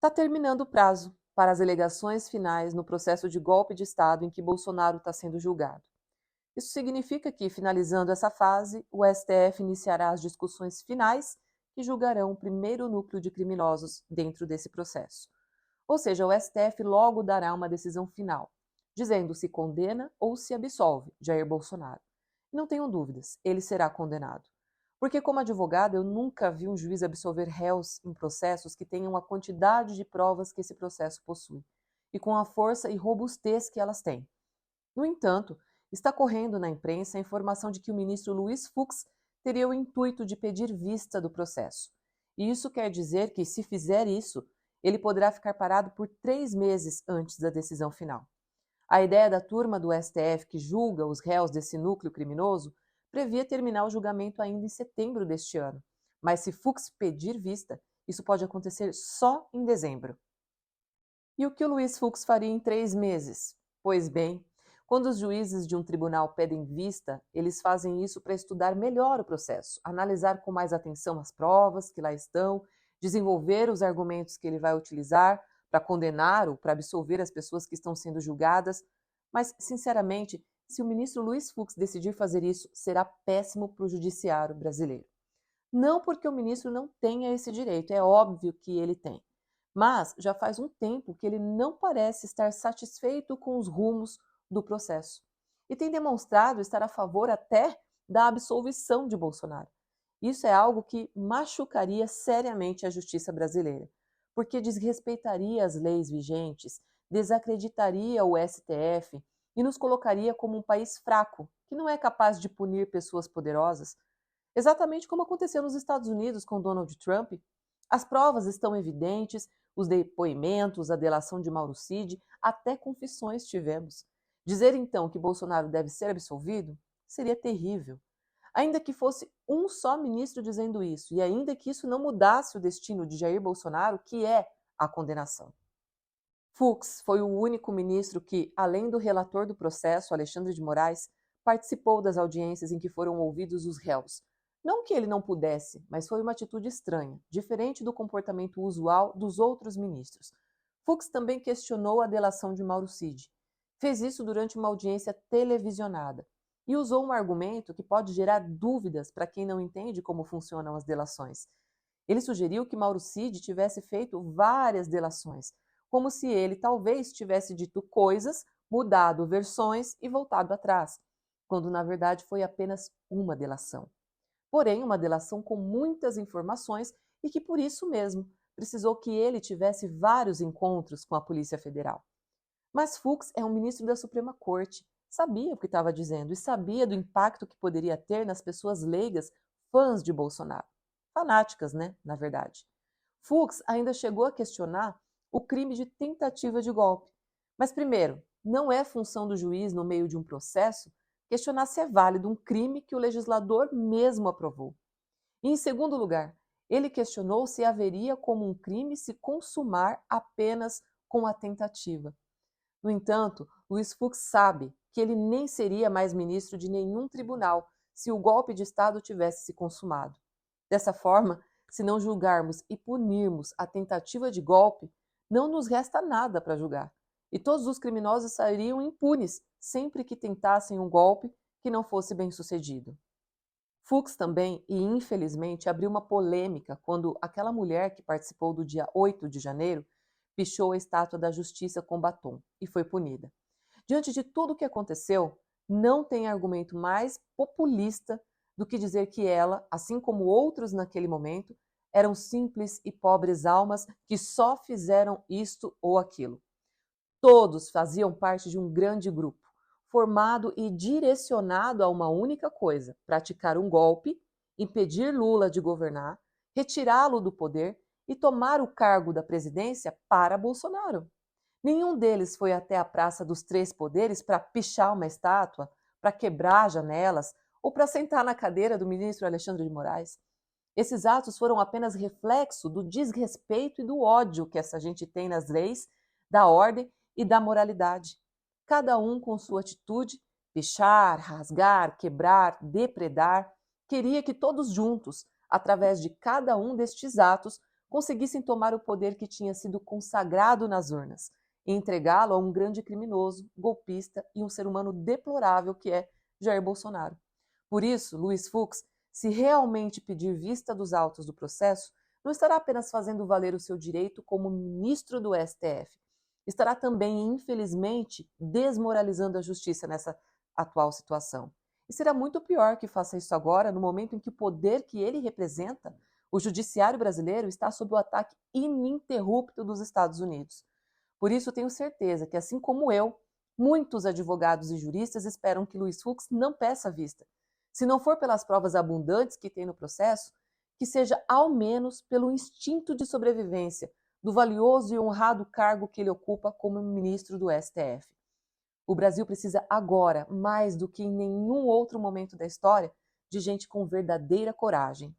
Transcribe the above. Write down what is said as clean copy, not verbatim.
Está terminando o prazo para as alegações finais no processo de golpe de Estado em que Bolsonaro está sendo julgado. Isso significa que, finalizando essa fase, o STF iniciará as discussões finais que julgarão o primeiro núcleo de criminosos dentro desse processo. Ou seja, o STF logo dará uma decisão final, dizendo se condena ou se absolve Jair Bolsonaro. Não tenham dúvidas, ele será condenado. Porque, como advogada, eu nunca vi um juiz absolver réus em processos que tenham a quantidade de provas que esse processo possui, e com a força e robustez que elas têm. No entanto, está correndo na imprensa a informação de que o ministro Luiz Fux teria o intuito de pedir vista do processo. E isso quer dizer que, se fizer isso, ele poderá ficar parado por 3 meses antes da decisão final. A ideia da turma do STF que julga os réus desse núcleo criminoso previa terminar o julgamento ainda em setembro deste ano. Mas se Fux pedir vista, isso pode acontecer só em dezembro. E o que o Luiz Fux faria em 3 meses? Pois bem, quando os juízes de um tribunal pedem vista, eles fazem isso para estudar melhor o processo, analisar com mais atenção as provas que lá estão, desenvolver os argumentos que ele vai utilizar para condenar ou para absolver as pessoas que estão sendo julgadas. Mas, sinceramente, se o ministro Luiz Fux decidir fazer isso, será péssimo para o judiciário brasileiro. Não porque o ministro não tenha esse direito, é óbvio que ele tem. Mas já faz um tempo que ele não parece estar satisfeito com os rumos do processo. E tem demonstrado estar a favor até da absolvição de Bolsonaro. Isso é algo que machucaria seriamente a justiça brasileira, porque desrespeitaria as leis vigentes, desacreditaria o STF e nos colocaria como um país fraco, que não é capaz de punir pessoas poderosas, exatamente como aconteceu nos Estados Unidos com Donald Trump. As provas estão evidentes, os depoimentos, a delação de Mauro Cid, até confissões tivemos. Dizer então que Bolsonaro deve ser absolvido seria terrível. Ainda que fosse um só ministro dizendo isso, e ainda que isso não mudasse o destino de Jair Bolsonaro, que é a condenação. Fux foi o único ministro que, além do relator do processo, Alexandre de Moraes, participou das audiências em que foram ouvidos os réus. Não que ele não pudesse, mas foi uma atitude estranha, diferente do comportamento usual dos outros ministros. Fux também questionou a delação de Mauro Cid. Fez isso durante uma audiência televisionada e usou um argumento que pode gerar dúvidas para quem não entende como funcionam as delações. Ele sugeriu que Mauro Cid tivesse feito várias delações, como se ele talvez tivesse dito coisas, mudado versões e voltado atrás, quando na verdade foi apenas uma delação. Porém, uma delação com muitas informações e que por isso mesmo precisou que ele tivesse vários encontros com a Polícia Federal. Mas Fux é um ministro da Suprema Corte, sabia o que estava dizendo e sabia do impacto que poderia ter nas pessoas leigas, fãs de Bolsonaro. Fanáticas, né, na verdade. Fux ainda chegou a questionar o crime de tentativa de golpe. Mas, primeiro, não é função do juiz, no meio de um processo, questionar se é válido um crime que o legislador mesmo aprovou. E, em segundo lugar, ele questionou se haveria como um crime se consumar apenas com a tentativa. No entanto, Luiz Fux sabe que ele nem seria mais ministro de nenhum tribunal se o golpe de Estado tivesse se consumado. Dessa forma, se não julgarmos e punirmos a tentativa de golpe, não nos resta nada para julgar. E todos os criminosos sairiam impunes sempre que tentassem um golpe que não fosse bem sucedido. Fux também, e infelizmente, abriu uma polêmica quando aquela mulher que participou do dia 8 de janeiro pichou a estátua da Justiça com batom e foi punida. Diante de tudo o que aconteceu, não tem argumento mais populista do que dizer que ela, assim como outros naquele momento, eram simples e pobres almas que só fizeram isto ou aquilo. Todos faziam parte de um grande grupo, formado e direcionado a uma única coisa: praticar um golpe, impedir Lula de governar, retirá-lo do poder e tomar o cargo da presidência para Bolsonaro. Nenhum deles foi até a Praça dos Três Poderes para pichar uma estátua, para quebrar janelas ou para sentar na cadeira do ministro Alexandre de Moraes. Esses atos foram apenas reflexo do desrespeito e do ódio que essa gente tem nas leis, da ordem e da moralidade. Cada um com sua atitude, pichar, rasgar, quebrar, depredar, queria que todos juntos, através de cada um destes atos, conseguissem tomar o poder que tinha sido consagrado nas urnas e entregá-lo a um grande criminoso, golpista e um ser humano deplorável que é Jair Bolsonaro. Por isso, Luiz Fux, se realmente pedir vista dos autos do processo, não estará apenas fazendo valer o seu direito como ministro do STF, estará também, infelizmente, desmoralizando a justiça nessa atual situação. E será muito pior que faça isso agora, no momento em que o poder que ele representa, o judiciário brasileiro, está sob o ataque ininterrupto dos Estados Unidos. Por isso, tenho certeza que, assim como eu, muitos advogados e juristas esperam que Luiz Fux não peça vista. Se não for pelas provas abundantes que tem no processo, que seja ao menos pelo instinto de sobrevivência do valioso e honrado cargo que ele ocupa como ministro do STF. O Brasil precisa agora, mais do que em nenhum outro momento da história, de gente com verdadeira coragem.